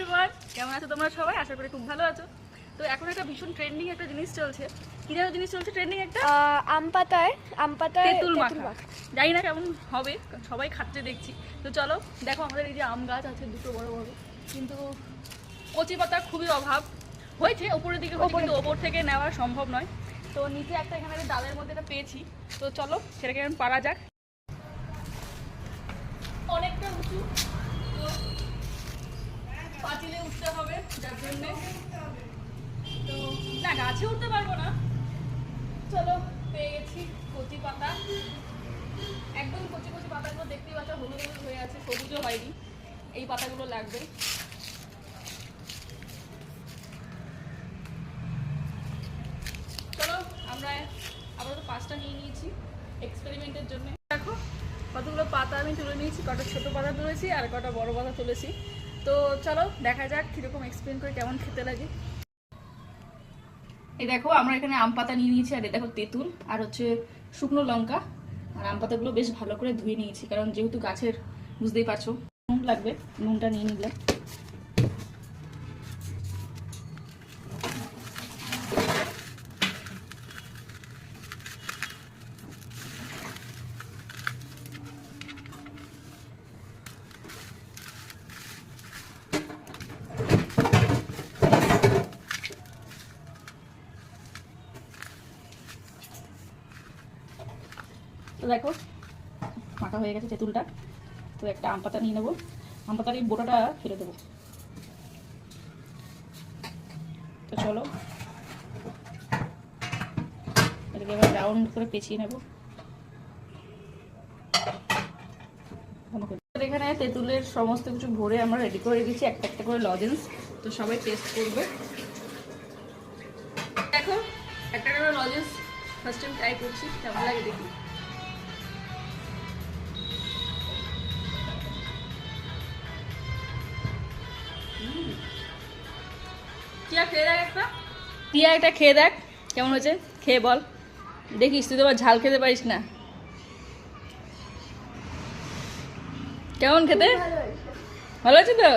Everyone, কেমন আছো তোমরা সবাই? আশা করি খুব ভালো আছো। তো এখন একটা ভীষণ ট্রেন্ডিং একটা জিনিস চলছে। কি যেন জিনিস চলছে ট্রেন্ডিং একটা? আম পাতায় তেঁতুল মাখা। জানি না কেমন হবে, সবাই খাচ্ছে দেখছি। তো চলো দেখো, আমাদের এই যে আম গাছ আছে দুটো বড় বড়, কিন্তু কচি পাতা খুবই অভাব হয়েছে। ওপরের দিকে হয়েছে, কিন্তু ওপর থেকে নেওয়া সম্ভব নয়। তো নিচে একটা এখানে ডালের মধ্যে এটা পেয়েছি। তো চলো সেটাকে এখন পারা যাক। অনেকটা উঁচু, তো পাঁচিলে উঠতে হবে, যার জন্যে তো না গাছে উঠতে পারবো না। চলো পেয়ে গেছি কচি পাতা, একদম কচি কচি পাতাগুলো দেখতেই পাচ্ছ, হলুদ হলুদ হয়ে আছে, সবুজও হয়নি। এই পাতাগুলো লাগবে। চলো আমরা আপাতত 5টা নিয়ে নিয়েছি এক্সপেরিমেন্টের জন্য। দেখো কতগুলো পাতা আমি তুলে নিয়েছি, কটা ছোটো পাতা তুলেছি আর কটা বড় পাতা তুলেছি। তো চলো দেখা যাক কীরকম এক্সপেরিমেন্ট করে কেমন খেতে লাগে। এই দেখো আমরা এখানে আম পাতা নিয়ে নিয়েছি, আর এই দেখো তেঁতুল আর হচ্ছে শুকনো লঙ্কা। আর আম পাতাগুলো বেশ ভালো করে ধুয়ে নিয়েছি, কারণ যেহেতু গাছের, বুঝতেই পারছো নুন লাগবে, নুনটা নিয়ে নিলাম। তো দেখো মাখা হয়ে গেছে তেঁতুলটা। তো একটা আম পাতা নিয়ে নেবো, আম পাতার এই বোটাটা ফেলে দেবো। তো চলো এটাকে এবার রাউন্ড করে পেঁচিয়ে নেবো। এখানে তেঁতুলের সমস্ত কিছু ভরে আমরা রেডি করে রেখেছি, একটা একটা করে লজেন্স। তো সবাই টেস্ট করবে। দেখো একটা করে লজেন্স ফার্স্ট টাইম ট্রাই করছি, কেমন লাগে দেখি। টিয়া খেয়ে দেখ একটা, টিয়া একটা খেয়ে দেখ কেমন হয়েছে, খেয়ে বল। দেখিস তুই তো আবার ঝাল খেতে পারিস না। কেমন খেতে? ভালো আছে তো?